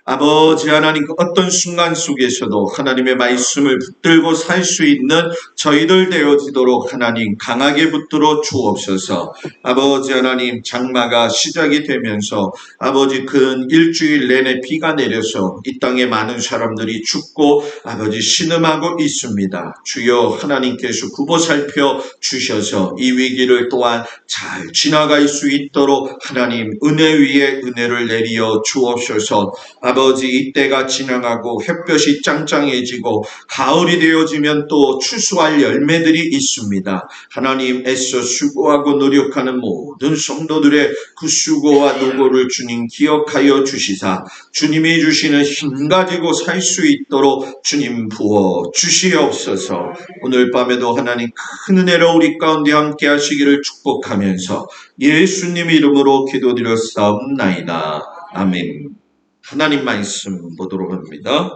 아버지 하나님, 그 어떤 순간 속에서도 하나님의 말씀을 붙들고 살 수 있는 저희들 되어지도록 하나님 강하게 붙들어 주옵소서. 아버지 하나님, 장마가 시작이 되면서 아버지 근 일주일 내내 비가 내려서 이 땅에 많은 사람들이 죽고 아버지 신음하고 있습니다. 주여 하나님께서 굽어 살펴 주셔서 이 위기를 또한 잘 지나갈 수 있도록 하나님 은혜 위에 은혜를 내리어 주옵소서. 아버지 이때가 지나가고 햇볕이 짱짱해지고 가을이 되어지면 또 추수할 열매들이 있습니다. 하나님 애써 수고하고 노력하는 모든 성도들의 그 수고와 노고를 주님 기억하여 주시사 주님이 주시는 힘 가지고 살 수 있도록 주님 부어 주시옵소서. 오늘 밤에도 하나님 큰 은혜로 우리 가운데 함께 하시기를 축복하면서 예수님 이름으로 기도드렸사옵나이다. 아멘. 하나님 말씀 보도록 합니다.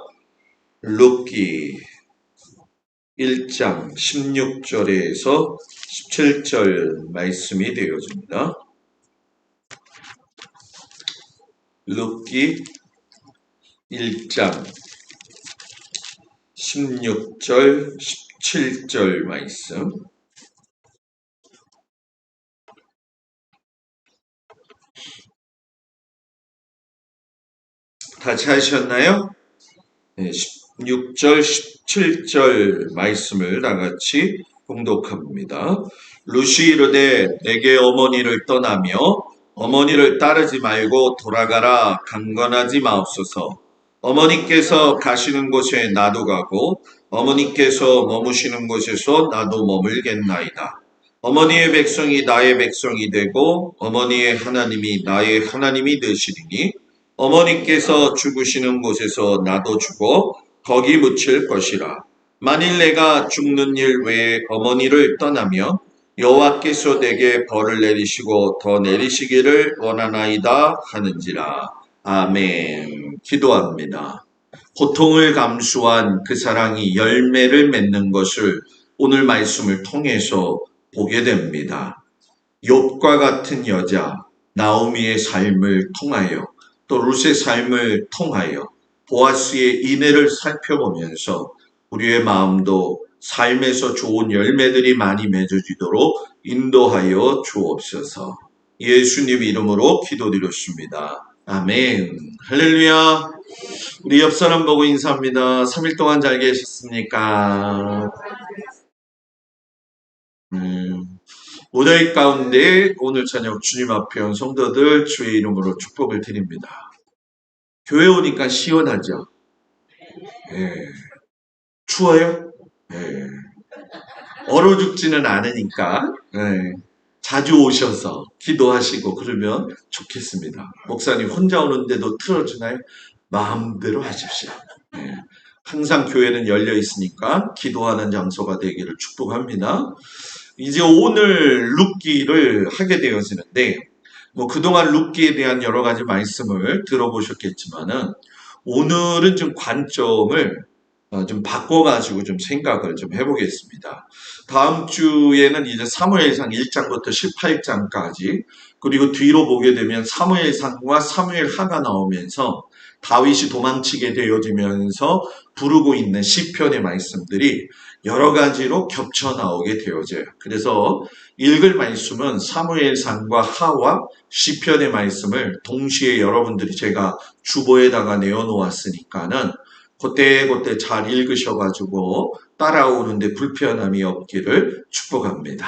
룻기 1장 16절에서 17절 말씀이 되어집니다. 룻기 1장 16절 17절 말씀. 다 찾으셨나요? 네, 16절 17절 말씀을 다같이 봉독합니다. 룻이 이르되 내게 어머니를 떠나며 어머니를 따르지 말고 돌아가라. 강건하지 마옵소서. 어머니께서 가시는 곳에 나도 가고 어머니께서 머무시는 곳에서 나도 머물겠나이다. 어머니의 백성이 나의 백성이 되고 어머니의 하나님이 나의 하나님이 되시리니 어머니께서 죽으시는 곳에서 나도 죽어 거기 묻힐 것이라. 만일 내가 죽는 일 외에 어머니를 떠나면 여호와께서 내게 벌을 내리시고 더 내리시기를 원하나이다 하는지라. 아멘. 기도합니다. 고통을 감수한 그 사랑이 열매를 맺는 것을 오늘 말씀을 통해서 보게 됩니다. 욥과 같은 여자 나오미의 삶을 통하여 또 룻의 삶을 통하여 보아스의 인애를 살펴보면서 우리의 마음도 삶에서 좋은 열매들이 많이 맺어지도록 인도하여 주옵소서. 예수님 이름으로 기도드렸습니다. 아멘. 할렐루야. 우리 옆 사람 보고 인사합니다. 3일 동안 잘 계셨습니까? 무더위 가운데 오늘 저녁 주님 앞에 온 성도들 주의 이름으로 축복을 드립니다. 교회 오니까 시원하죠? 예. 추워요? 예. 얼어 죽지는 않으니까 예. 자주 오셔서 기도하시고 그러면 좋겠습니다. 목사님 혼자 오는데도 틀어주나요? 마음대로 하십시오. 예. 항상 교회는 열려 있으니까 기도하는 장소가 되기를 축복합니다. 이제 오늘 룻기를 하게 되어지는데 그동안 룻기에 대한 여러 가지 말씀을 들어보셨겠지만은 오늘은 좀 관점을 좀 바꿔가지고 좀 생각을 좀 해보겠습니다. 다음 주에는 이제 사무엘상 1장부터 18장까지 그리고 뒤로 보게 되면 사무엘상과 사무엘하가 나오면서 다윗이 도망치게 되어지면서 부르고 있는 시편의 말씀들이 여러 가지로 겹쳐 나오게 되어져요. 그래서 읽을 말씀은 사무엘상과 하와 시편의 말씀을 동시에 여러분들이 제가 주보에다가 내어놓았으니까는 그때 잘 읽으셔가지고 따라오는데 불편함이 없기를 축복합니다.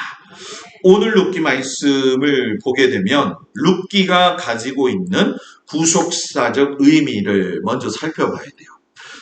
오늘 룻기 말씀을 보게 되면 룻기가 가지고 있는 구속사적 의미를 먼저 살펴봐야 돼요.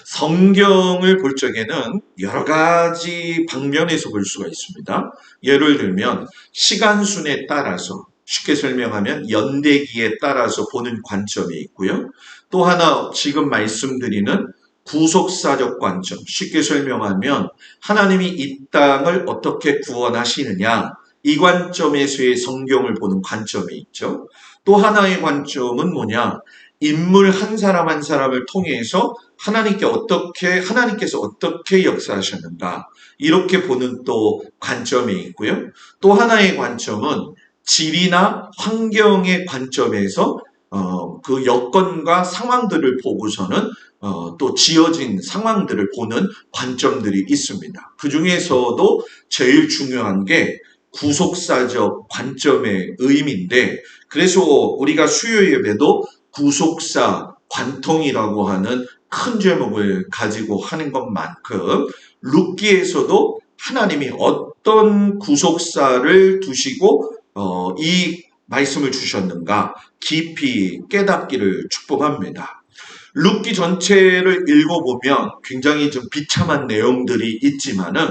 성경을 볼 적에는 여러 가지 방면에서 볼 수가 있습니다. 예를 들면 시간순에 따라서 쉽게 설명하면 연대기에 따라서 보는 관점이 있고요. 또 하나 지금 말씀드리는 구속사적 관점, 쉽게 설명하면 하나님이 이 땅을 어떻게 구원하시느냐 이 관점에서의 성경을 보는 관점이 있죠. 또 하나의 관점은 뭐냐? 인물 한 사람 한 사람을 통해서 하나님께서 어떻게 역사하셨는가 이렇게 보는 또 관점이 있고요. 또 하나의 관점은 질이나 환경의 관점에서 그 여건과 상황들을 보고서는 또 지어진 상황들을 보는 관점들이 있습니다. 그 중에서도 제일 중요한 게 구속사적 관점의 의미인데, 그래서 우리가 수요 예배도 구속사 관통이라고 하는 큰 제목을 가지고 하는 것만큼 룻기에서도 하나님이 어떤 구속사를 두시고 이 말씀을 주셨는가 깊이 깨닫기를 축복합니다. 룻기 전체를 읽어보면 굉장히 좀 비참한 내용들이 있지만은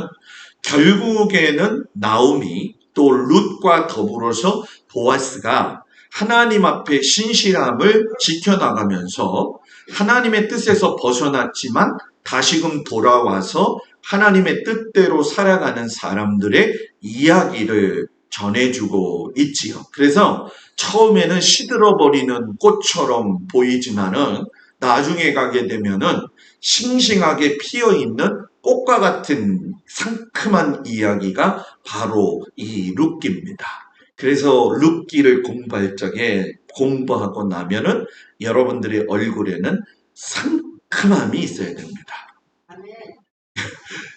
결국에는 나오미 또 룻과 더불어서 보아스가 하나님 앞에 신실함을 지켜나가면서 하나님의 뜻에서 벗어났지만 다시금 돌아와서 하나님의 뜻대로 살아가는 사람들의 이야기를 전해주고 있지요. 그래서 처음에는 시들어버리는 꽃처럼 보이지만은 나중에 가게 되면은 싱싱하게 피어있는 꽃과 같은 상큼한 이야기가 바로 이 룻기입니다. 그래서 룻기를 공부할 적에 공부하고 나면은 여러분들의 얼굴에는 상큼함이 있어야 됩니다.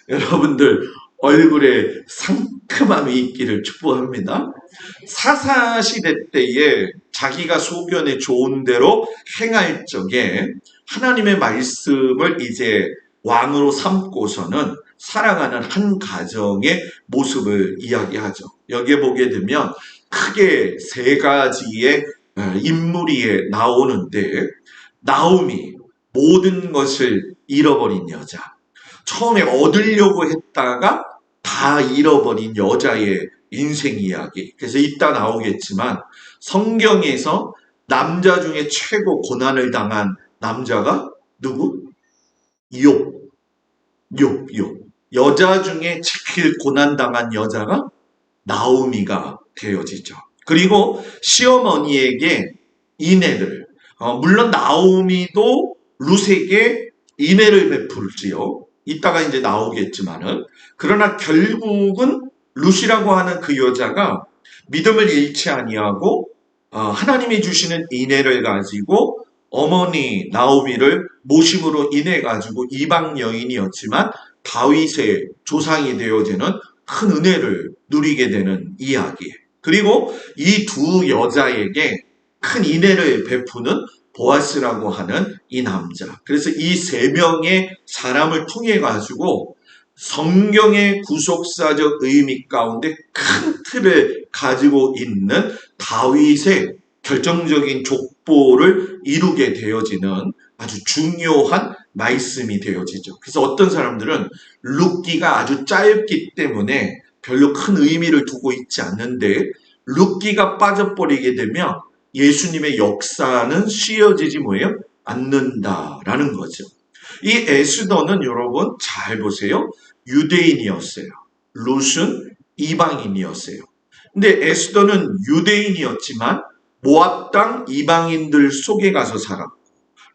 여러분들 얼굴에 상큼함이 있기를 축복합니다. 사사시대 때에 자기가 소견에 좋은 대로 행할 적에 하나님의 말씀을 이제 왕으로 삼고서는 살아가는 한 가정의 모습을 이야기하죠. 여기에 보게 되면 크게 세 가지의 인물이 나오는데, 나오미, 모든 것을 잃어버린 여자. 처음에 얻으려고 했다가 다 잃어버린 여자의 인생 이야기. 그래서 이따 나오겠지만 성경에서 남자 중에 최고 고난을 당한 남자가 누구? 욥. 욥. 여자 중에 제일 고난당한 여자가 나오미가 되어지죠. 그리고 시어머니에게 인애를, 물론 나오미도 룻에게 인애를 베풀지요. 이따가 이제 나오겠지만은, 그러나 결국은 룻이라고 하는 그 여자가 믿음을 잃지 아니하고 하나님이 주시는 인애를 가지고 어머니 나오미를 모심으로 인해 가지고 이방 여인이었지만 다윗의 조상이 되어지는 큰 은혜를 누리게 되는 이야기. 그리고 이 두 여자에게 큰 인애를 베푸는 보아스라고 하는 이 남자. 그래서 이 세 명의 사람을 통해 가지고 성경의 구속사적 의미 가운데 큰 틀을 가지고 있는 다윗의 결정적인 족보를 이루게 되어지는 아주 중요한 말씀이 되어지죠. 그래서 어떤 사람들은 룻기가 아주 짧기 때문에 별로 큰 의미를 두고 있지 않는데, 룻기가 빠져버리게 되면 예수님의 역사는 쉬어지지 뭐예요? 않는다라는 거죠. 이 에스더는 여러분 잘 보세요. 유대인이었어요. 룻은 이방인이었어요. 근데 에스더는 유대인이었지만 모압 땅 이방인들 속에 가서 살았고,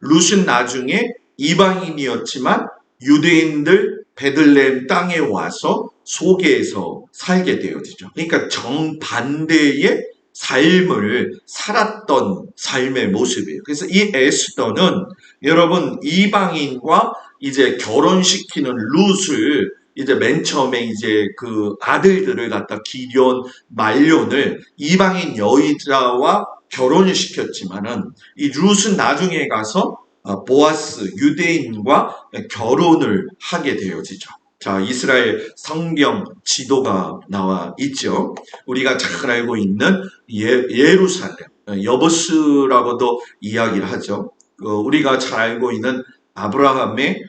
룻은 나중에 이방인이었지만 유대인들 베들레헴 땅에 와서 소개해서 살게 되어지죠. 그러니까 정반대의 삶을 살았던 삶의 모습이에요. 그래서 이 에스더는 여러분 이방인과 이제 결혼시키는 룻을 이제 맨 처음에 이제 그 아들들을 갖다 기련 말론을 이방인 여자와 결혼을 시켰지만은 이 룻은 나중에 가서 보아스 유대인과 결혼을 하게 되어지죠. 자, 이스라엘 성경 지도가 나와 있죠. 우리가 잘 알고 있는 예루살렘, 여보스라고도 이야기를 하죠. 우리가 잘 알고 있는 아브라함의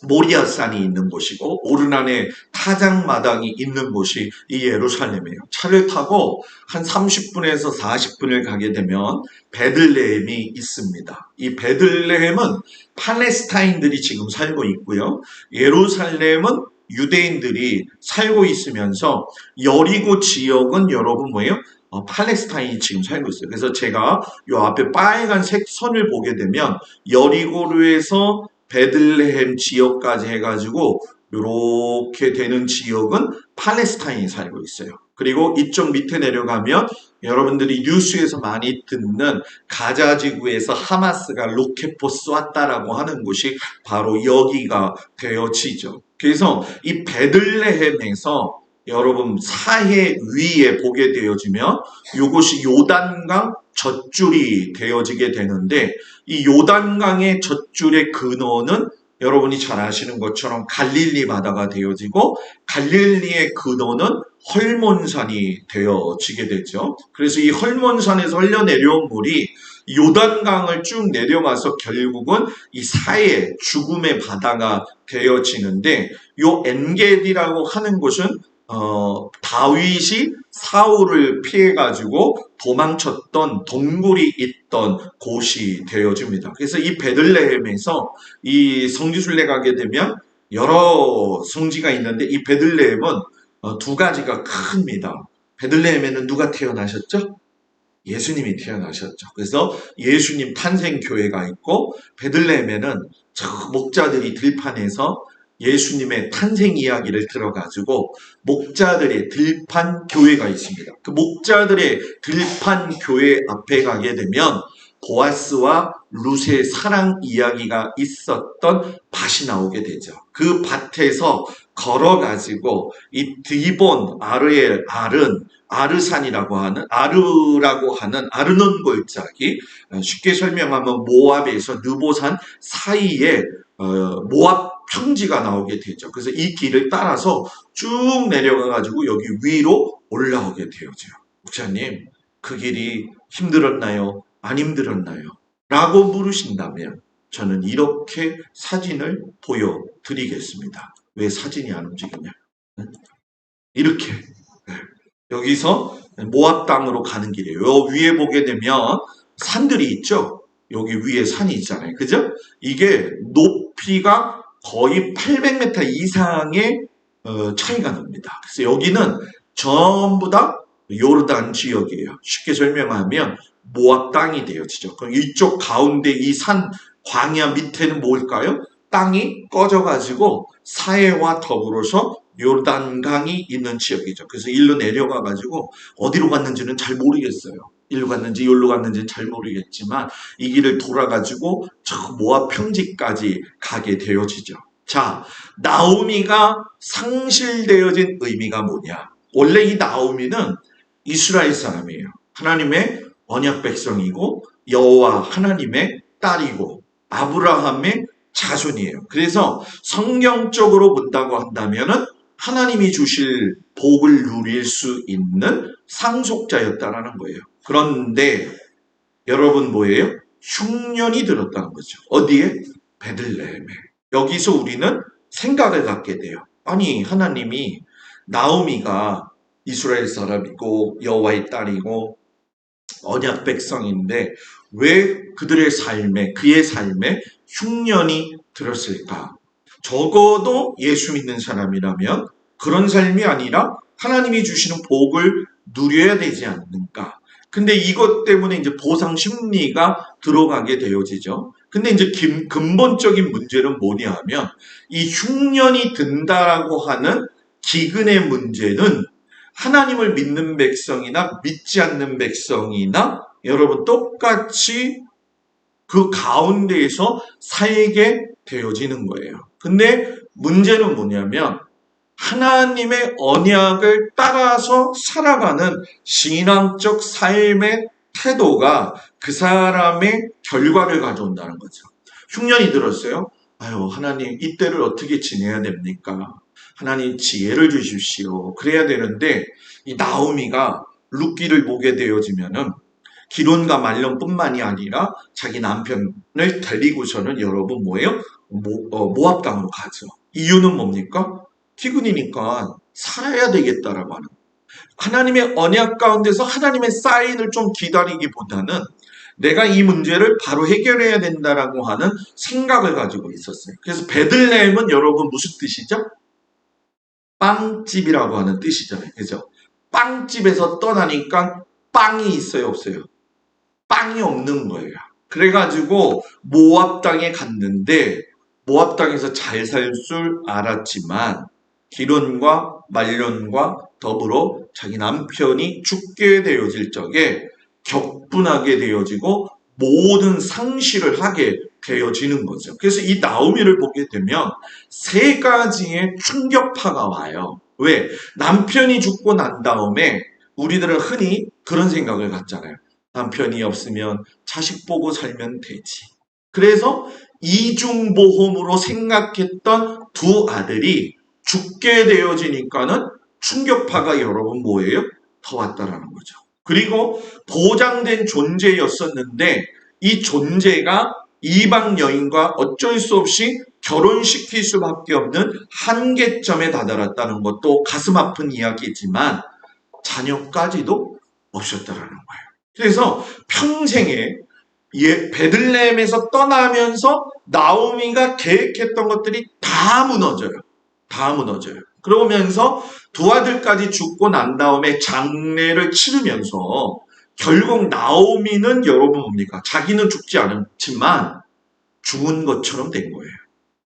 모리아산이 있는 곳이고 오르난의 타작마당이 있는 곳이 이 예루살렘이에요. 차를 타고 한 30분에서 40분을 가게 되면 베들레헴이 있습니다. 이 베들레헴은 팔레스타인들이 지금 살고 있고요. 예루살렘은 유대인들이 살고 있으면서 여리고 지역은 여러분 뭐예요? 팔레스타인이 지금 살고 있어요. 그래서 제가 요 앞에 빨간색 선을 보게 되면 여리고르에서 베들레헴 지역까지 해가지고 이렇게 되는 지역은 팔레스타인이 살고 있어요. 그리고 이쪽 밑에 내려가면 여러분들이 뉴스에서 많이 듣는 가자 지구에서 하마스가 로켓포 쏘았다라고 하는 곳이 바로 여기가 되어지죠. 그래서 이 베들레헴에서 여러분 사해 위에 보게 되어지면 이곳이 요단강 젖줄이 되어지게 되는데 이 요단강의 젖줄의 근원은 여러분이 잘 아시는 것처럼 갈릴리 바다가 되어지고 갈릴리의 근원은 헐몬산이 되어지게 되죠. 그래서 이 헐몬산에서 흘러내려온 물이 요단강을 쭉 내려가서 결국은 이 사해 죽음의 바다가 되어지는데 요 엔게디라고 하는 곳은 다윗이 사울을 피해가지고 도망쳤던 동굴이 있던 곳이 되어집니다. 그래서 이 베들레헴에서 이 성지순례 가게 되면 여러 성지가 있는데 이 베들레헴은 두 가지가 큽니다. 베들레헴에는 누가 태어나셨죠? 예수님이 태어나셨죠. 그래서 예수님 탄생교회가 있고 베들레헴에는 저 목자들이 들판에서 예수님의 탄생 이야기를 들어가지고 목자들의 들판 교회가 있습니다. 그 목자들의 들판 교회 앞에 가게 되면 보아스와 룻의 사랑 이야기가 있었던 밭이 나오게 되죠. 그 밭에서 걸어가지고 이 드본 아르엘 알은 아르산이라고 하는 아르는 골짜기 쉽게 설명하면 모압에서 느보산 사이에 모압 평지가 나오게 되죠. 그래서 이 길을 따라서 쭉 내려가가지고 여기 위로 올라오게 되어져요. 목사님, 그 길이 힘들었나요? 안 힘들었나요? 라고 물으신다면 저는 이렇게 사진을 보여드리겠습니다. 왜 사진이 안 움직이냐? 이렇게 여기서 모압 땅으로 가는 길이에요. 요 위에 보게 되면 산들이 있죠. 여기 위에 산이 있잖아요. 그죠? 이게 높이가 거의 800m 이상의 차이가 납니다. 그래서 여기는 전부 다 요르단 지역이에요. 쉽게 설명하면 모압 땅이 되어지죠. 그럼 이쪽 가운데 이 산 광야 밑에는 뭘까요? 땅이 꺼져가지고 사해와 더불어서 요르단강이 있는 지역이죠. 그래서 일로 내려가가지고 어디로 갔는지는 잘 모르겠어요. 일로 갔는지 여기로 갔는지는 잘 모르겠지만 이 길을 돌아가지고 저 모압 평지까지 가게 되어지죠. 자, 나오미가 상실되어진 의미가 뭐냐? 원래 이 나오미는 이스라엘 사람이에요. 하나님의 언약 백성이고 여호와 하나님의 딸이고 아브라함의 자손이에요. 그래서 성경적으로 본다고 한다면은 하나님이 주실 복을 누릴 수 있는 상속자였다라는 거예요. 그런데 여러분 뭐예요? 흉년이 들었다는 거죠. 어디에? 베들레헴에. 여기서 우리는 생각을 갖게 돼요. 아니 하나님이 나오미가 이스라엘 사람이고 여호와의 딸이고 언약 백성인데 왜 그들의 삶에 그의 삶에 흉년이 들었을까? 적어도 예수 믿는 사람이라면 그런 삶이 아니라 하나님이 주시는 복을 누려야 되지 않는가? 근데 이것 때문에 이제 보상 심리가 들어가게 되어지죠. 근데 이제 근본적인 문제는 뭐냐 하면 이 흉년이 든다라고 하는 기근의 문제는 하나님을 믿는 백성이나 믿지 않는 백성이나 여러분 똑같이 그 가운데에서 살게 되어지는 거예요. 근데 문제는 뭐냐면 하나님의 언약을 따라서 살아가는 신앙적 삶의 태도가 그 사람의 결과를 가져온다는 거죠. 흉년이 들었어요. 아유, 하나님 이때를 어떻게 지내야 됩니까? 하나님 지혜를 주십시오. 그래야 되는데 이 나오미가 룻기를 보게 되어지면은 기론과 말론뿐만이 아니라 자기 남편을 데리고서는 여러분 뭐예요? 모압 땅으로 가죠. 이유는 뭡니까? 기근이니까 살아야 되겠다라고 하는. 하나님의 언약 가운데서 하나님의 사인을 좀 기다리기보다는 내가 이 문제를 바로 해결해야 된다라고 하는 생각을 가지고 있었어요. 그래서 베들레헴은 여러분 무슨 뜻이죠? 빵집이라고 하는 뜻이잖아요. 그죠? 빵집에서 떠나니까 빵이 있어요, 없어요? 빵이 없는 거예요. 그래가지고 모압 땅에 갔는데 모압 땅에서 잘 살 줄 알았지만 기론과 말론과 더불어 자기 남편이 죽게 되어질 적에 격분하게 되어지고 모든 상실을 하게 되어지는 거죠. 그래서 이 나오미를 보게 되면 세 가지의 충격파가 와요. 왜? 남편이 죽고 난 다음에 우리들은 흔히 그런 생각을 갖잖아요. 남편이 없으면 자식 보고 살면 되지. 그래서 이중보험으로 생각했던 두 아들이 죽게 되어지니까는 충격파가 여러분 뭐예요? 더 왔다라는 거죠. 그리고 보장된 존재였었는데 이 존재가 이방 여인과 어쩔 수 없이 결혼시킬 수밖에 없는 한계점에 다다랐다는 것도 가슴 아픈 이야기지만 자녀까지도 없었다라는 거예요. 그래서 평생에 베들레헴에서 떠나면서 나오미가 계획했던 것들이 다 무너져요. 다 무너져요. 그러면서 두 아들까지 죽고 난 다음에 장례를 치르면서 결국 나오미는 여러분 뭡니까? 자기는 죽지 않았지만 죽은 것처럼 된 거예요.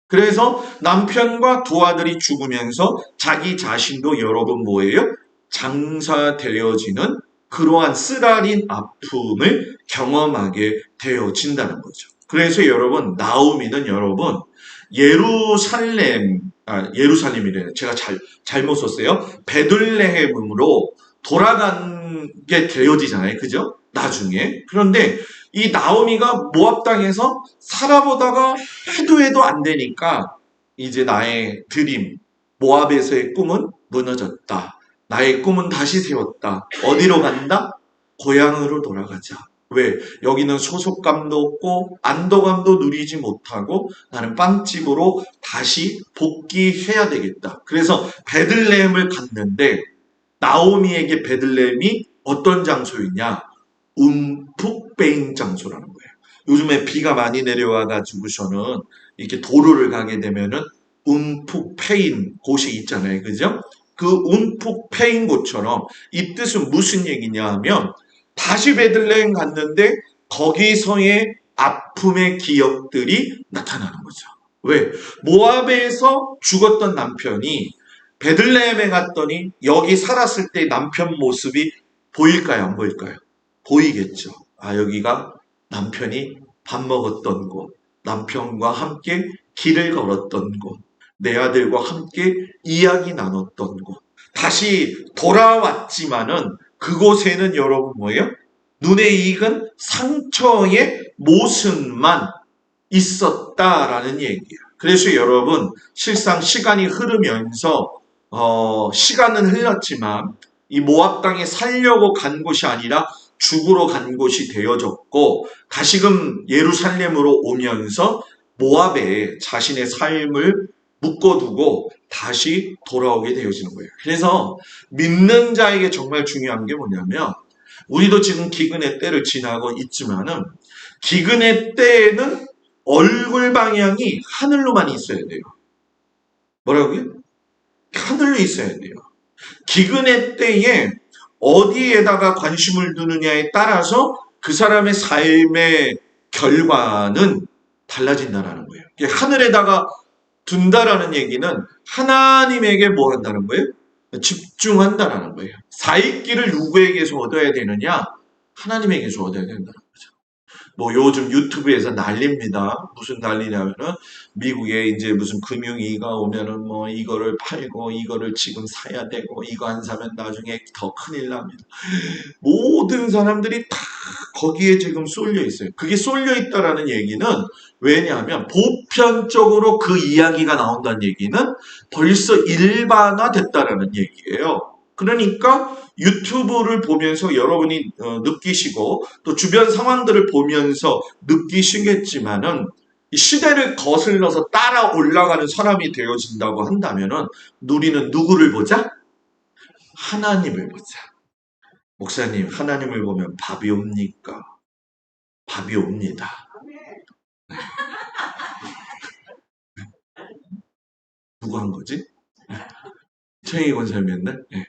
그래서 남편과 두 아들이 죽으면서 자기 자신도 여러분 뭐예요? 장사되어지는 그러한 쓰라린 아픔을 경험하게 되어진다는 거죠. 그래서 여러분 나오미는 여러분 예루살렘이래요. 제가 잘못 썼어요. 베들레헴으로 돌아가게 되어지잖아요. 그죠? 나중에. 그런데 이 나오미가 모압 땅에서 살아보다가 해도 안 되니까 이제 나의 드림, 모압에서의 꿈은 무너졌다. 나의 꿈은 다시 세웠다. 어디로 간다? 고향으로 돌아가자. 왜? 여기는 소속감도 없고 안도감도 누리지 못하고 나는 빵집으로 다시 복귀해야 되겠다. 그래서 베들레헴을 갔는데 나오미에게 베들레헴이 어떤 장소이냐? 움푹 빼인 장소라는 거예요. 요즘에 비가 많이 내려와가지고서는 이렇게 도로를 가게 되면은 움푹 패인 곳이 있잖아요. 그죠? 그 움푹 패인 곳처럼 이 뜻은 무슨 얘기냐 하면 다시 베들레헴 갔는데 거기서의 아픔의 기억들이 나타나는 거죠. 왜? 모압에서 죽었던 남편이 베들레헴에 갔더니 여기 살았을 때 남편 모습이 보일까요? 안 보일까요? 보이겠죠. 아, 여기가 남편이 밥 먹었던 곳, 남편과 함께 길을 걸었던 곳, 내 아들과 함께 이야기 나눴던 곳. 다시 돌아왔지만은 그곳에는 여러분 뭐예요? 눈에 익은 상처의 모습만 있었다라는 얘기예요. 그래서 여러분 실상 시간이 흐르면서 시간은 흘렀지만 이 모압 땅에 살려고 간 곳이 아니라 죽으러 간 곳이 되어졌고 다시금 예루살렘으로 오면서 모압에 자신의 삶을 묶어두고 다시 돌아오게 되어지는 거예요. 그래서 믿는 자에게 정말 중요한 게 뭐냐면 우리도 지금 기근의 때를 지나고 있지만은 기근의 때에는 얼굴 방향이 하늘로만 있어야 돼요. 뭐라고요? 하늘로 있어야 돼요. 기근의 때에 어디에다가 관심을 두느냐에 따라서 그 사람의 삶의 결과는 달라진다는 거예요. 하늘에다가 둔다라는 얘기는 하나님에게 뭐 한다는 거예요? 집중한다라는 거예요. 사익기를 누구에게서 얻어야 되느냐? 하나님에게서 얻어야 된다는 거죠. 뭐 요즘 유튜브에서 난립니다. 무슨 난리냐면은 미국에 이제 무슨 금융위기가 오면은 뭐 이거를 팔고 이거를 지금 사야 되고 이거 안 사면 나중에 더 큰일 납니다. 모든 사람들이 다 거기에 지금 쏠려 있어요. 그게 쏠려 있다라는 얘기는 왜냐하면 보편적으로 그 이야기가 나온다는 얘기는 벌써 일반화됐다라는 얘기예요. 그러니까 유튜브를 보면서 여러분이 느끼시고 또 주변 상황들을 보면서 느끼시겠지만은 이 시대를 거슬러서 따라 올라가는 사람이 되어진다고 한다면은 우리는 누구를 보자? 하나님을 보자. 목사님, 하나님을 보면 밥이 옵니까? 밥이 옵니다. 누구 한 거지? 최영희 권사님이었나? 네.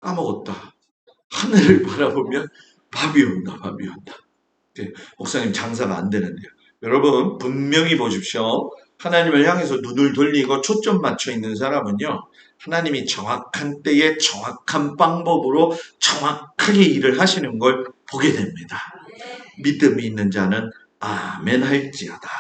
까먹었다. 하늘을 바라보면 밥이 온다, 밥이 온다. 목사님 장사가 안 되는데요. 여러분 분명히 보십시오. 하나님을 향해서 눈을 돌리고 초점 맞춰 있는 사람은요, 하나님이 정확한 때에 정확한 방법으로 정확하게 일을 하시는 걸 보게 됩니다. 믿음이 있는 자는 아멘 할지어다.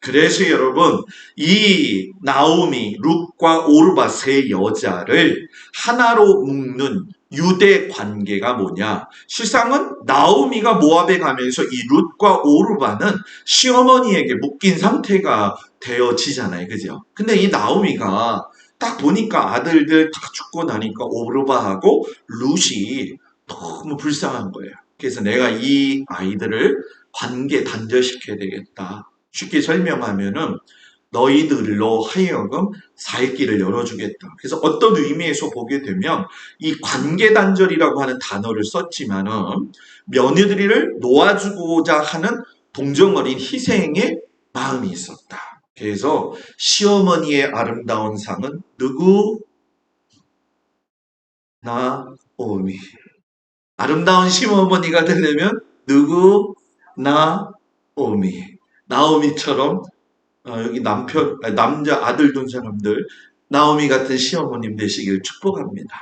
그래서 여러분, 이 나오미, 룻과 오르바 세 여자를 하나로 묶는 유대 관계가 뭐냐? 실상은 나오미가 모압에 가면서 이 룻과 오르바는 시어머니에게 묶인 상태가 되어지잖아요. 그죠? 근데 이 나오미가 딱 보니까 아들들 다 죽고 나니까 오르바하고 룻이 너무 불쌍한 거예요. 그래서 내가 이 아이들을 관계 단절시켜야 되겠다. 쉽게 설명하면은 너희들로 하여금 살 길을 열어주겠다. 그래서 어떤 의미에서 보게 되면 이 관계 단절이라고 하는 단어를 썼지만은 며느리를 놓아주고자 하는 동정어린 희생의 마음이 있었다. 그래서 시어머니의 아름다운 상은 누구? 나오미. 아름다운 시어머니가 되려면 누구? 나오미. 나오미처럼 여기 남자 아들 둔 사람들 나오미 같은 시어머님 되시길 축복합니다.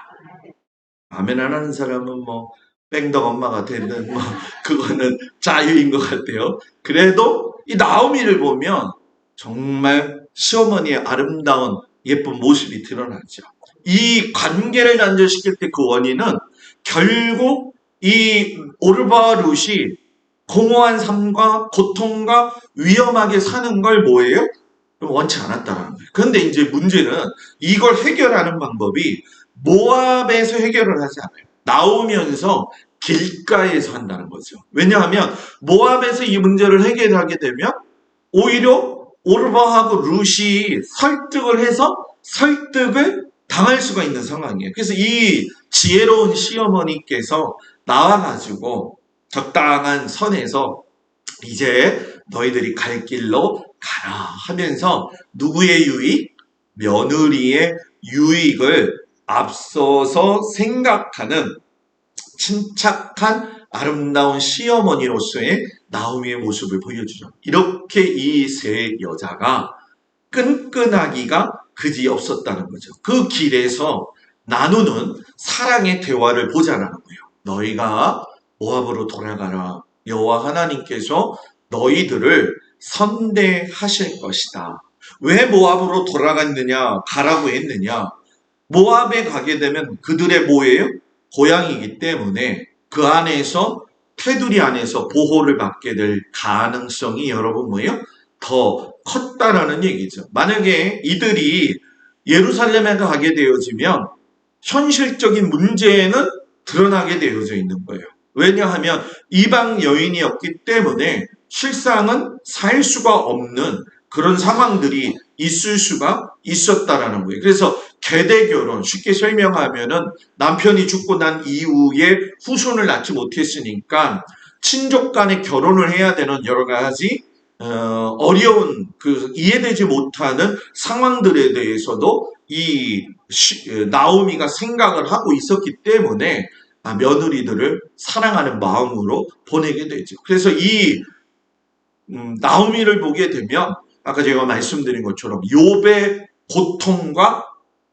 아멘 안 하는 사람은 뭐 뺑덕 엄마가 되든 뭐 그거는 자유인 것 같아요. 그래도 이 나오미를 보면 정말 시어머니의 아름다운 예쁜 모습이 드러나죠. 이 관계를 단절시킬 때 그 원인은 결국 이 오르바 룻이 공허한 삶과 고통과 위험하게 사는 걸 뭐예요? 원치 않았다는 거예요. 그런데 이제 문제는 이걸 해결하는 방법이 모압에서 해결을 하지 않아요. 나오면서 길가에서 한다는 거죠. 왜냐하면 모압에서 이 문제를 해결하게 되면 오히려 오르바하고 룻이 설득을 해서 설득을 당할 수가 있는 상황이에요. 그래서 이 지혜로운 시어머니께서 나와가지고 적당한 선에서 이제 너희들이 갈 길로 가라 하면서 누구의 유익? 며느리의 유익을 앞서서 생각하는 침착한 아름다운 시어머니로서의 나오미의 모습을 보여주죠. 이렇게 이 세 여자가 끈끈하기가 그지 없었다는 거죠. 그 길에서 나누는 사랑의 대화를 보자라는 거예요. 너희가 모압으로 돌아가라. 여호와 하나님께서 너희들을 선대하실 것이다. 왜 모압으로 돌아갔느냐? 가라고 했느냐? 모압에 가게 되면 그들의 뭐예요? 고향이기 때문에 그 안에서 테두리 안에서 보호를 받게 될 가능성이 여러분 뭐예요? 더 컸다라는 얘기죠. 만약에 이들이 예루살렘에 가게 되어지면 현실적인 문제는 드러나게 되어져 있는 거예요. 왜냐하면 이방 여인이었기 때문에 실상은 살 수가 없는 그런 상황들이 있을 수가 있었다라는 거예요. 그래서 계대 결혼, 쉽게 설명하면은 남편이 죽고 난 이후에 후손을 낳지 못했으니까 친족 간에 결혼을 해야 되는 여러 가지 어려운 이해되지 못하는 상황들에 대해서도 이 나오미가 생각을 하고 있었기 때문에 며느리들을 사랑하는 마음으로 보내게 되죠. 그래서 이 나오미를 보게 되면 아까 제가 말씀드린 것처럼 욥의 고통과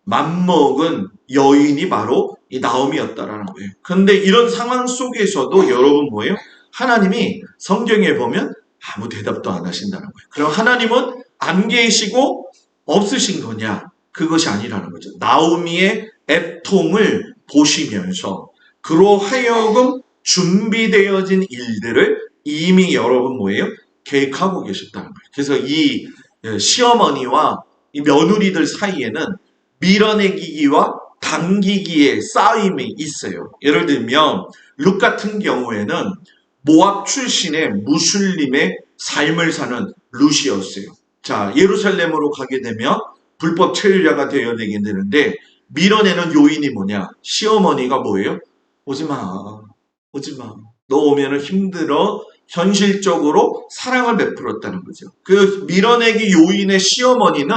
맞먹은 여인이 바로 이 나오미였다라는 거예요. 그런데 이런 상황 속에서도 여러분 뭐예요? 하나님이 성경에 보면 아무 대답도 안 하신다는 거예요. 그럼 하나님은 안 계시고 없으신 거냐? 그것이 아니라는 거죠. 나오미의 애통을 보시면서 그로 하여금 준비되어진 일들을 이미 여러분 뭐예요? 계획하고 계셨다는 거예요. 그래서 이 시어머니와 이 며느리들 사이에는 밀어내기와 당기기의 싸움이 있어요. 예를 들면 룻 같은 경우에는 모압 출신의 무슬림의 삶을 사는 룻이었어요. 자, 예루살렘으로 가게 되면 불법 체류자가 되어야 되게 되는데 밀어내는 요인이 뭐냐? 시어머니가 뭐예요? 오지마. 오지마. 너 오면은 힘들어. 현실적으로 사랑을 베풀었다는 거죠. 그 밀어내기 요인의 시어머니는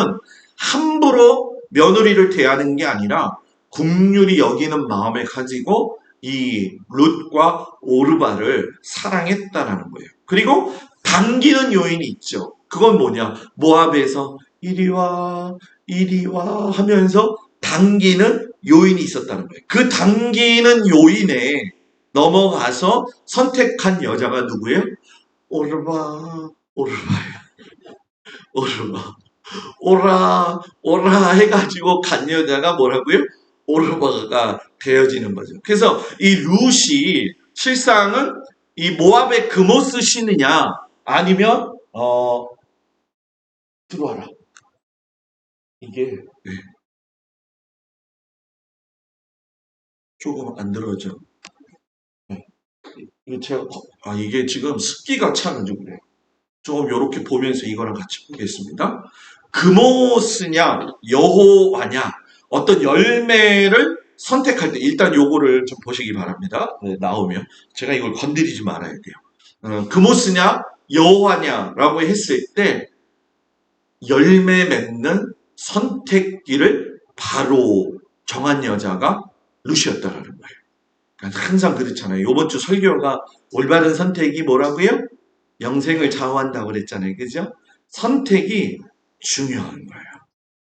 함부로 며느리를 대하는 게 아니라 긍휼히 여기는 마음을 가지고 이 룻과 오르바를 사랑했다라는 거예요. 그리고 당기는 요인이 있죠. 그건 뭐냐? 모압에서 이리 와, 이리 와 하면서 당기는 요인이 있었다는 거예요. 그 당기는 요인에 넘어가서 선택한 여자가 누구예요? 오르바, 오르바야, 오르바. 오라, 오라 해가지고 간 여자가 뭐라고요? 오르바가 되어지는 거죠. 그래서 이 룻이 실상은 이 모압의 금옷 쓰시느냐, 아니면, 들어와라. 이게, 네, 조금 안 들어져. 네. 이게 이게 지금 습기가 차가지고 그래요. 좀 요렇게 보면서 이거랑 같이 보겠습니다. 금오스냐 여호와냐 어떤 열매를 선택할 때 일단 요거를 좀 보시기 바랍니다. 네, 나오면 제가 이걸 건드리지 말아야 돼요. 금오스냐 여호와냐라고 했을 때 열매 맺는 선택기를 바로 정한 여자가 루시였다라는 거예요. 그러니까 항상 그렇잖아요. 이번 주 설교가 올바른 선택이 뭐라고요? 영생을 좌우한다고 그랬잖아요. 그죠? 선택이 중요한 거예요.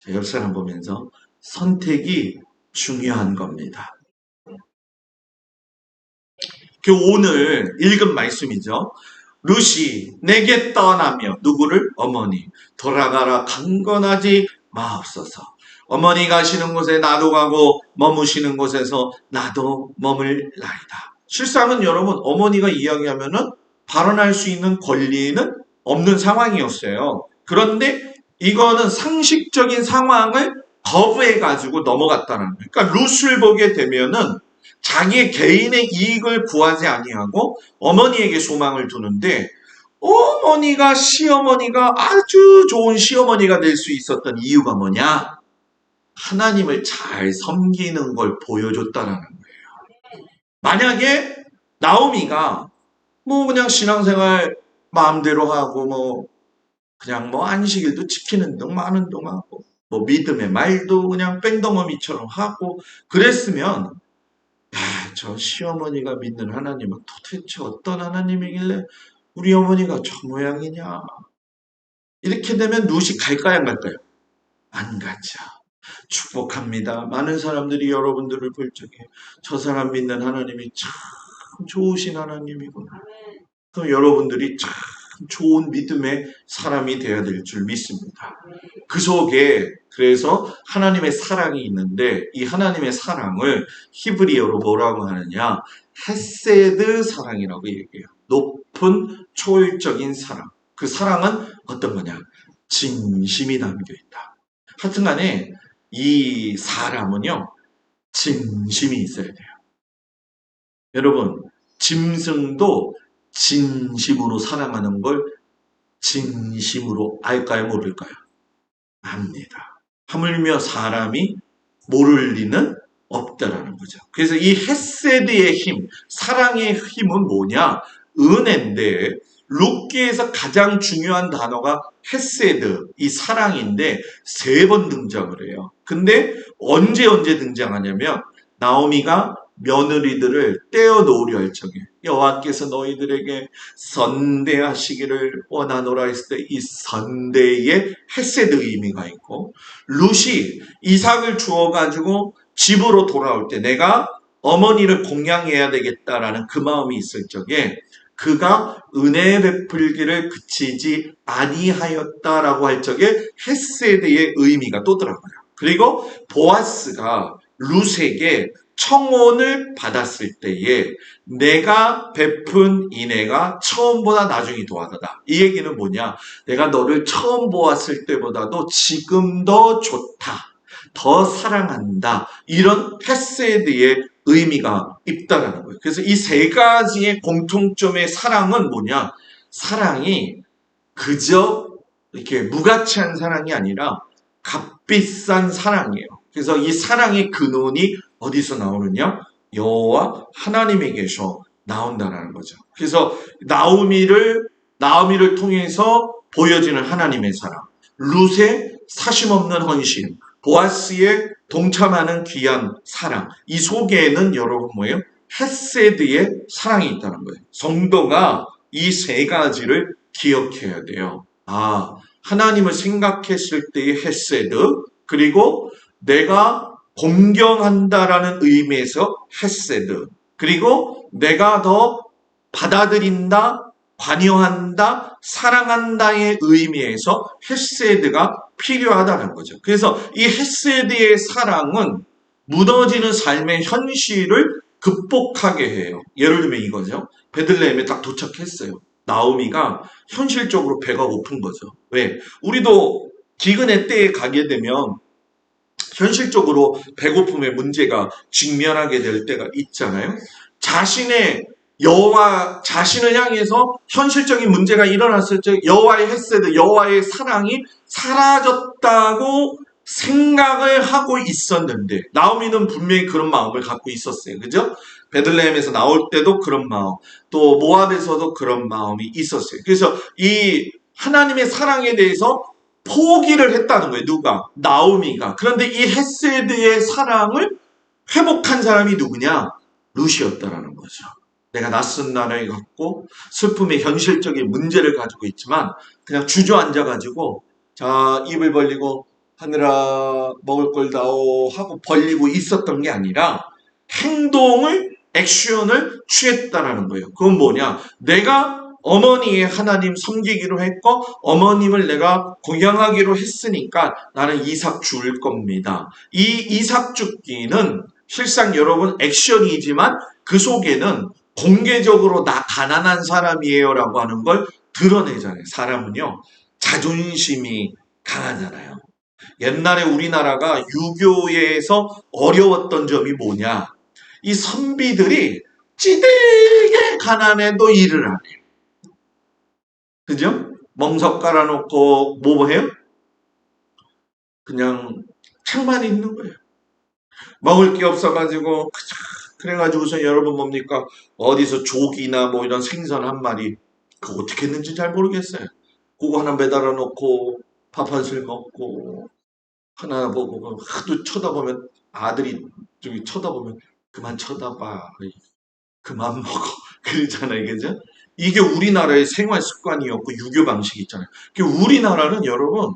자, 옆 사람 보면서 선택이 중요한 겁니다. 그 오늘 읽은 말씀이죠. 룻이 내게 떠나며 누구를? 어머니 돌아가라 강건하지 마옵소서. 어머니 가시는 곳에 나도 가고 머무시는 곳에서 나도 머물나이다. 실상은 여러분 어머니가 이야기하면은 발언할 수 있는 권리는 없는 상황이었어요. 그런데 이거는 상식적인 상황을 거부해가지고 넘어갔다는 거예요. 그러니까 룻을 보게 되면은 자기의 개인의 이익을 구하지 아니하고 어머니에게 소망을 두는데 어머니가 시어머니가 아주 좋은 시어머니가 될 수 있었던 이유가 뭐냐? 하나님을 잘 섬기는 걸 보여줬다라는 거예요. 만약에 나오미가 뭐 그냥 신앙생활 마음대로 하고 뭐 그냥 뭐 안식일도 지키는 둥 마는 둥 하고 뭐 믿음의 말도 그냥 뺑덩어미처럼 하고 그랬으면 저 시어머니가 믿는 하나님은 도대체 어떤 하나님이길래 우리 어머니가 저 모양이냐. 이렇게 되면 룻이 갈까요 안 갈까요? 안 가죠. 축복합니다. 많은 사람들이 여러분들을 볼 적에 저 사람 믿는 하나님이 참 좋으신 하나님이구나. 그럼 여러분들이 참 좋은 믿음의 사람이 되어야 될 줄 믿습니다. 그 속에 그래서 하나님의 사랑이 있는데 이 하나님의 사랑을 히브리어로 뭐라고 하느냐? 헤세드 사랑이라고 얘기해요. 높은 초월적인 사랑. 그 사랑은 어떤 거냐? 진심이 담겨 있다. 하여튼간에 이 사람은요. 진심이 있어야 돼요. 여러분 짐승도 진심으로 사랑하는 걸 진심으로 알까요? 모를까요? 압니다. 하물며 사람이 모를 리는 없다라는 거죠. 그래서 이 헤세드의 힘, 사랑의 힘은 뭐냐? 은혜인데 룻기에서 가장 중요한 단어가 헤세드, 이 사랑인데 3번 등장을 해요. 근데 언제 등장하냐면 나오미가 며느리들을 떼어놓으려 할 적에 여호와께서 너희들에게 선대하시기를 원하노라 했을 때 이 선대의 헤세드 의미가 있고 룻이 이삭을 주어가지고 집으로 돌아올 때 내가 어머니를 공양해야 되겠다라는 그 마음이 있을 적에 그가 은혜 베풀기를 그치지 아니하였다라고 할 적에 헤세드의 의미가 또더라고요. 그리고 보아스가 룻에게 청혼을 받았을 때에 내가 베푼 인애가 처음보다 나중이 더하다. 이 얘기는 뭐냐? 내가 너를 처음 보았을 때보다도 지금 더 좋다. 더 사랑한다. 이런 헤세드의 의미가 있다라는 거예요. 그래서 이 3가지의 공통점의 사랑은 뭐냐? 사랑이 그저 이렇게 무가치한 사랑이 아니라 값비싼 사랑이에요. 그래서 이 사랑의 근원이 어디서 나오느냐? 여호와 하나님에게서 나온다라는 거죠. 그래서 나오미를 통해서 보여지는 하나님의 사랑, 룻의 사심없는 헌신, 보아스의 동참하는 귀한 사랑, 이 속에는 여러분 뭐예요? 헤세드의 사랑이 있다는 거예요. 성도가 이 3가지를 기억해야 돼요. 하나님을 생각했을 때의 헤세드, 그리고 내가 공경한다라는 의미에서 헤세드, 그리고 내가 더 받아들인다, 관여한다, 사랑한다의 의미에서 헤세드가 필요하다는 거죠. 그래서 이 헤세드의 사랑은 무너지는 삶의 현실을 극복하게 해요. 예를 들면 이거죠. 베들레헴에 딱 도착했어요. 나오미가 현실적으로 배가 고픈 거죠. 왜? 우리도 기근의 때에 가게 되면 현실적으로 배고픔의 문제가 직면하게 될 때가 있잖아요. 자신을 향해서 현실적인 문제가 일어났을 때 여호와의 헤세드, 여호와의 사랑이 사라졌다고 생각을 하고 있었는데, 나오미는 분명히 그런 마음을 갖고 있었어요. 그죠? 베들레헴에서 나올 때도 그런 마음, 또 모압에서도 그런 마음이 있었어요. 그래서 이 하나님의 사랑에 대해서 포기를 했다는 거예요. 누가? 나오미가. 그런데 이 헤세드의 사랑을 회복한 사람이 누구냐? 룻이었다라는 거죠. 내가 낯선 나라에 갔고 슬픔의 현실적인 문제를 가지고 있지만 그냥 주저앉아가지고 자 입을 벌리고 하늘아 먹을 걸 다오 하고 벌리고 있었던 게 아니라 행동을 액션을 취했다라는 거예요. 그건 뭐냐? 내가 어머니의 하나님 섬기기로 했고 어머님을 내가 공양하기로 했으니까 나는 이삭 줄 겁니다. 이 이삭 죽기는 실상 여러분 액션이지만 그 속에는 공개적으로 나 가난한 사람이에요라고 하는 걸 드러내잖아요. 사람은요 자존심이 강하잖아요. 옛날에 우리나라가 유교에서 어려웠던 점이 뭐냐? 이 선비들이 찌들게 가난해도 일을 안 해요. 그죠? 멍석 깔아놓고 뭐 해요? 그냥 창만 있는 거예요. 먹을 게 없어가지고 그래가지고서 여러분 뭡니까? 어디서 조기나 뭐 이런 생선 한 마리 그거 어떻게 했는지 잘 모르겠어요. 그거 하나 매달아 놓고 밥 한 술 먹고 하나 보고 하도 쳐다보면 아들이 저기 쳐다보면 그만 쳐다봐. 그만 먹어. 그러잖아요. 그죠? 이게 우리나라의 생활 습관이었고 유교 방식이 있잖아요. 우리나라는 여러분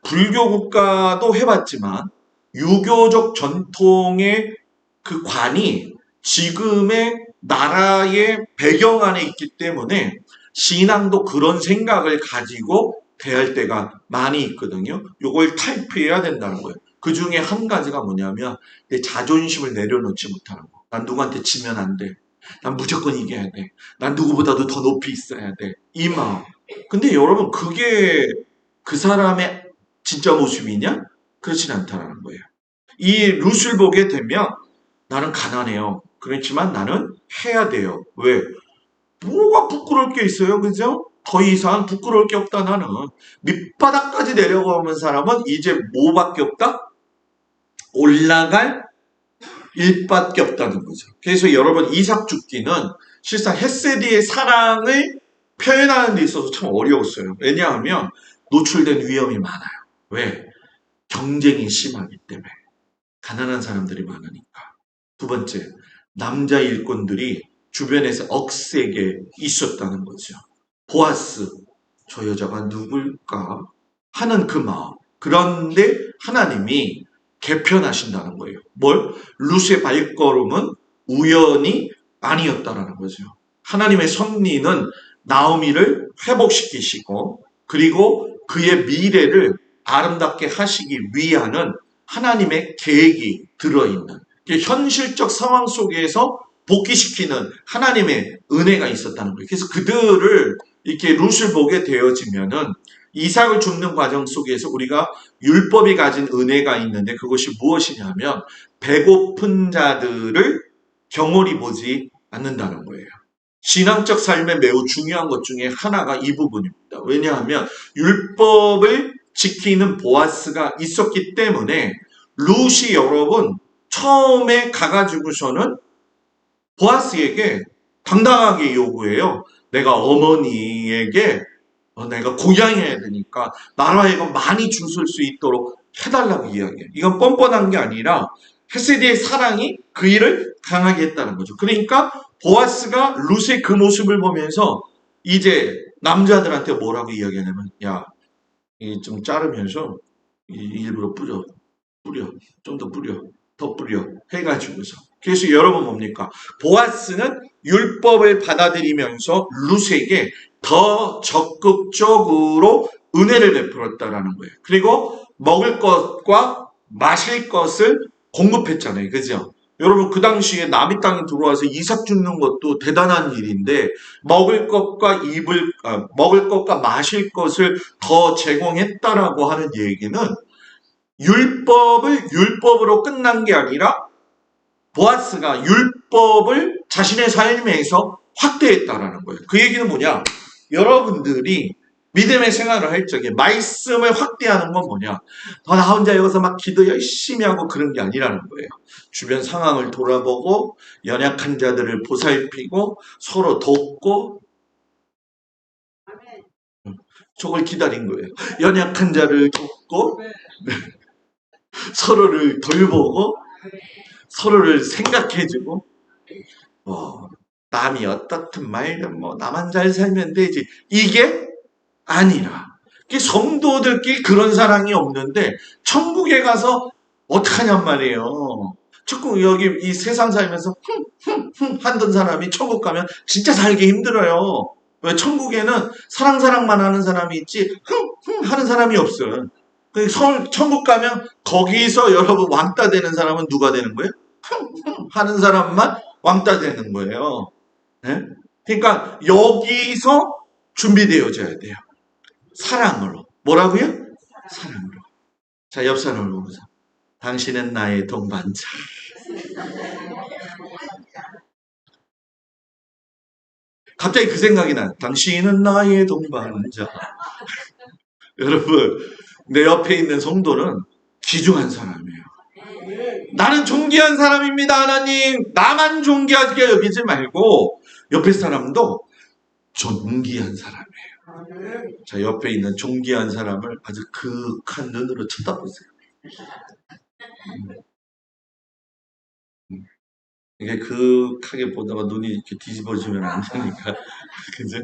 불교 국가도 해봤지만 유교적 전통의 그 관이 지금의 나라의 배경 안에 있기 때문에 신앙도 그런 생각을 가지고 대할 때가 많이 있거든요. 이걸 탈피해야 된다는 거예요. 그 중에 한 가지가 뭐냐면 내 자존심을 내려놓지 못하는 거. 난 누구한테 지면 안 돼. 난 무조건 이겨야 돼. 난 누구보다도 더 높이 있어야 돼. 이 마음. 근데 여러분 그게 그 사람의 진짜 모습이냐? 그렇진 않다는 거예요. 이 룻을 보게 되면 나는 가난해요. 그렇지만 나는 해야 돼요. 왜? 뭐가 부끄러울 게 있어요. 그죠? 더 이상 부끄러울 게 없다 나는. 밑바닥까지 내려가는 사람은 이제 뭐밖에 없다? 올라갈 일밖에 없다는 거죠. 그래서 여러분 이삭 죽기는 실상 헤세디의 사랑을 표현하는 데 있어서 참 어려웠어요. 왜냐하면 노출된 위험이 많아요. 왜? 경쟁이 심하기 때문에. 가난한 사람들이 많으니까. 두 번째, 남자 일꾼들이 주변에서 억세게 있었다는 거죠. 보아스, 저 여자가 누굴까 하는 그 마음. 그런데 하나님이 개편하신다는 거예요. 뭘? 룻의 발걸음은 우연이 아니었다라는 거죠. 하나님의 섭리는 나오미를 회복시키시고 그리고 그의 미래를 아름답게 하시기 위하는 하나님의 계획이 들어있는 현실적 상황 속에서 복귀시키는 하나님의 은혜가 있었다는 거예요. 그래서 그들을 이렇게 룻을 보게 되어지면은 이삭을 줍는 과정 속에서 우리가 율법이 가진 은혜가 있는데 그것이 무엇이냐면 배고픈 자들을 경홀히 보지 않는다는 거예요. 신앙적 삶에 매우 중요한 것 중에 하나가 이 부분입니다. 왜냐하면 율법을 지키는 보아스가 있었기 때문에 룻이 여러분 처음에 가가지고서는 보아스에게 당당하게 요구해요. 내가 어머니에게 내가 공양해야 되니까 나라에게 많이 주실 수 있도록 해달라고 이야기해요. 이건 뻔뻔한 게 아니라 헤세디의 사랑이 그 일을 강하게 했다는 거죠. 그러니까 보아스가 룻의 그 모습을 보면서 이제 남자들한테 뭐라고 이야기하냐면, 야, 이 좀 자르면서 일부러 뿌려, 좀 더 뿌려, 더 뿌려 해가지고서. 그래서 여러분 뭡니까? 보아스는 율법을 받아들이면서 룻에게 더 적극적으로 은혜를 베풀었다라는 거예요. 그리고 먹을 것과 마실 것을 공급했잖아요. 그죠? 여러분 그 당시에 남의 땅에 들어와서 이삭 죽는 것도 대단한 일인데 먹을 것과 마실 것을 더 제공했다라고 하는 얘기는 율법을 율법으로 끝난 게 아니라 보아스가 율법을 자신의 삶에서 확대했다라는 거예요. 그 얘기는 뭐냐? 여러분들이 믿음의 생활을 할 적에 말씀을 확대하는 건 뭐냐? 나 혼자 여기서 막 기도 열심히 하고 그런 게 아니라는 거예요. 주변 상황을 돌아보고 연약한 자들을 보살피고 서로 돕고 저걸 기다린 거예요. 연약한 자를 돕고 서로를 돌보고 서로를 생각해주고 남이 어떻든 말든 뭐 나만 잘 살면 되지 이게 아니라 성도들끼리 그런 사랑이 없는데 천국에 가서 어떡하냔 말이에요. 자꾸 여기 이 세상 살면서 하던 사람이 천국 가면 진짜 살기 힘들어요. 왜 천국에는 사랑만 하는 사람이 있지 하는 사람이 없어요. 천국 가면 거기서 여러분 왕따 되는 사람은 누가 되는 거예요? 하는 사람만 왕따 되는 거예요. 네? 그러니까 여기서 준비되어져야 돼요. 사랑으로. 뭐라고요? 사랑으로. 자, 옆 사람을 보면서 당신은 나의 동반자. 갑자기 그 생각이 나요. 당신은 나의 동반자. 여러분, 내 옆에 있는 성도는 귀중한 사람이에요. 나는 존귀한 사람입니다, 하나님. 나만 존귀하게 여기지 말고 옆에 사람도 존귀한 사람이에요. 자, 옆에 있는 존귀한 사람을 아주 극한 눈으로 쳐다보세요. 이게 극하게 보다가 눈이 이렇게 뒤집어지면 안 되니까. 그죠?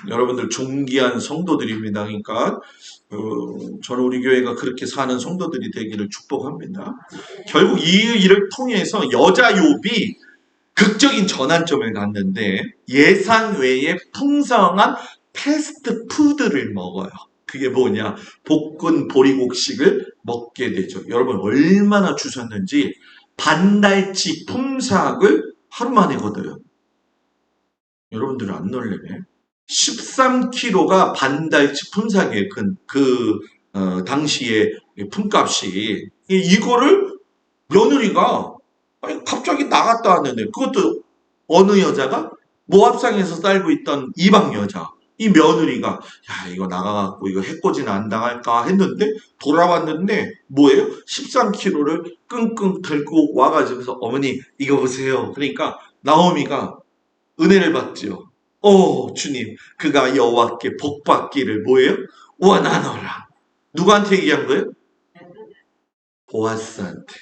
여러분들 존귀한 성도들입니다. 그러니까 저는 우리 교회가 그렇게 사는 성도들이 되기를 축복합니다. 결국 이 일을 통해서 여자 욥이 극적인 전환점을 갖는데 예상 외에 풍성한 패스트푸드를 먹어요. 그게 뭐냐? 볶은 보리곡식을 먹게 되죠. 여러분 얼마나 주셨는지 반달치 품삯을 하루 만에 거둬요. 여러분들은 안 놀래네. 13kg가 반달치 품삯이에요. 당시에 품값이. 이거를 며느리가 갑자기 나갔다 왔는데 그것도 어느 여자가 모압상에서 살고 있던 이방 여자. 이 며느리가 야 이거 나가갖고 이거 해코지는 안 당할까 했는데 돌아왔는데 뭐예요? 13kg를 끙끙 들고 와가지고서 어머니 이거 보세요. 그러니까 나오미가 은혜를 받지요. 주님 그가 여호와께 복받기를 뭐예요? 원하노라. 누구한테 얘기한 거예요? 보아스한테.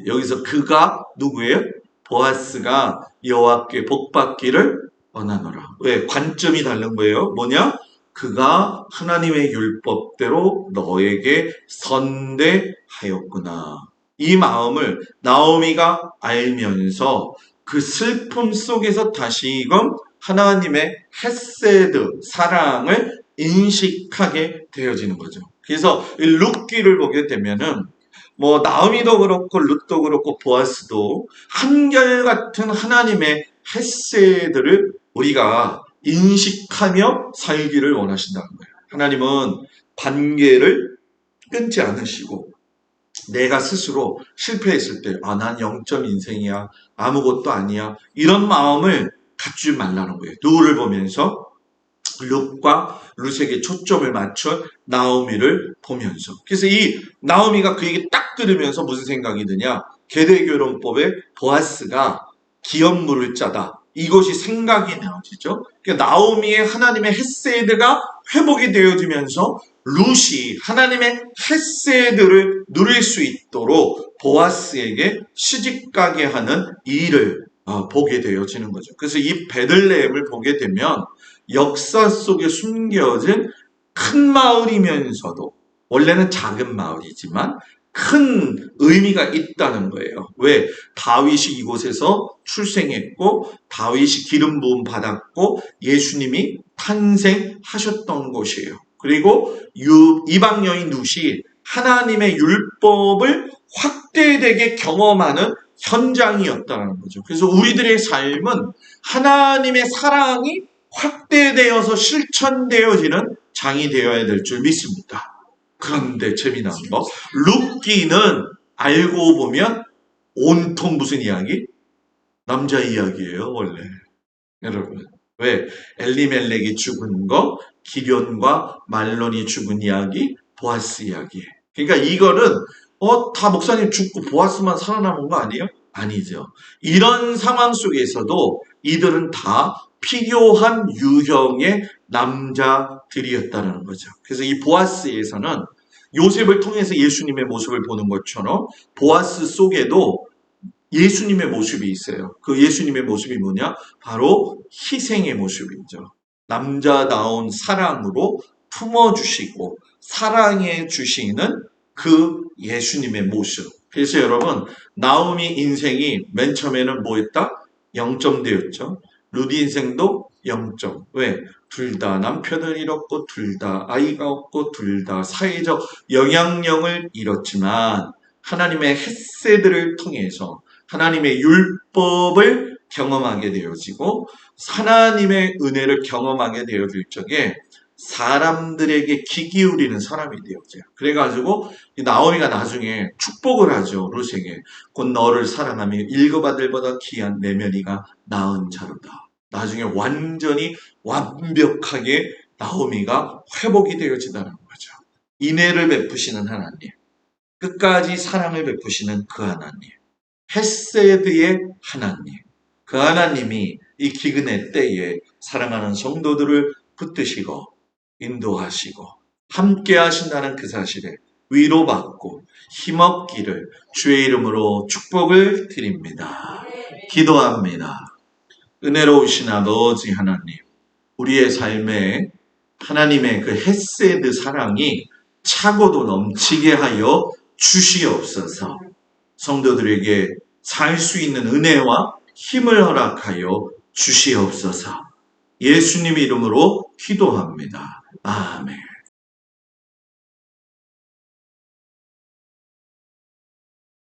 여기서 그가 누구예요? 보아스가 여호와께 복받기를 원하노라. 왜? 관점이 다른 거예요. 뭐냐? 그가 하나님의 율법대로 너에게 선대하였구나. 이 마음을 나오미가 알면서 그 슬픔 속에서 다시금 하나님의 헤세드, 사랑을 인식하게 되어지는 거죠. 그래서 룻기를 보게 되면은 나오미도 그렇고 룻도 그렇고 보아스도 한결같은 하나님의 헤세드를 우리가 인식하며 살기를 원하신다는 거예요. 하나님은 관계를 끊지 않으시고 내가 스스로 실패했을 때 난 0점 인생이야. 아무것도 아니야. 이런 마음을 갖지 말라는 거예요. 누구를 보면서? 룻과 룻에게 초점을 맞춘 나오미를 보면서. 그래서 이 나오미가 그 얘기 딱 들으면서 무슨 생각이 드냐? 계대교론법에 보아스가 기업 물을 자다. 이것이 생각이 나오죠. 그러니까 나오미의 하나님의 헤세드가 회복이 되어지면서 룻이 하나님의 헤세드를 누릴 수 있도록 보아스에게 시집가게 하는 일을 보게 되어지는 거죠. 그래서 이 베들레헴을 보게 되면 역사 속에 숨겨진 큰 마을이면서도 원래는 작은 마을이지만 큰 의미가 있다는 거예요. 왜? 다윗이 이곳에서 출생했고 다윗이 기름 부음 받았고 예수님이 탄생하셨던 곳이에요. 그리고 이방 여인 룻이 하나님의 율법을 확대되게 경험하는 현장이었다는 거죠. 그래서 우리들의 삶은 하나님의 사랑이 확대되어서 실천되어지는 장이 되어야 될 줄 믿습니다. 그런데 재미난 거, 룻기는 알고 보면 온통 무슨 이야기? 남자 이야기예요, 원래. 여러분. 왜? 엘리멜렉이 죽은 거, 기련과 말론이 죽은 이야기, 보아스 이야기. 그러니까 이거는 다 목사님 죽고 보아스만 살아남은 거 아니에요? 아니죠. 이런 상황 속에서도 이들은 다 필요한 유형의 남자들이었다는 거죠. 그래서 이 보아스에서는 요셉을 통해서 예수님의 모습을 보는 것처럼 보아스 속에도 예수님의 모습이 있어요. 그 예수님의 모습이 뭐냐? 바로 희생의 모습이죠. 남자다운 사랑으로 품어주시고 사랑해 주시는 그 예수님의 모습. 그래서 여러분, 나오미 인생이 맨 처음에는 뭐였다? 0점대였죠. 루디 인생도 0점. 왜? 둘 다 남편을 잃었고 둘 다 아이가 없고 둘 다 사회적 영향력을 잃었지만 하나님의 헷세들을 통해서 하나님의 율법을 경험하게 되어지고 하나님의 은혜를 경험하게 되어질 적에 사람들에게 귀 기울이는 사람이 되었어요. 그래가지고 나오미가 나중에 축복을 하죠. 룻에게. 곧 너를 사랑하며 일곱 아들보다 귀한 내 며느리가 낳은 자로다. 나중에 완전히 완벽하게 나오미가 회복이 되어지다는 거죠. 인애를 베푸시는 하나님, 끝까지 사랑을 베푸시는 그 하나님, 헤세드의 하나님, 그 하나님이 이 기근의 때에 사랑하는 성도들을 붙드시고 인도하시고 함께 하신다는 그 사실에 위로받고 힘없기를 주의 이름으로 축복을 드립니다. 기도합니다. 은혜로우신 아버지 하나님, 우리의 삶에 하나님의 그 헤세드 사랑이 차고도 넘치게 하여 주시옵소서. 성도들에게 살 수 있는 은혜와 힘을 허락하여 주시옵소서. 예수님 이름으로 기도합니다. 아멘.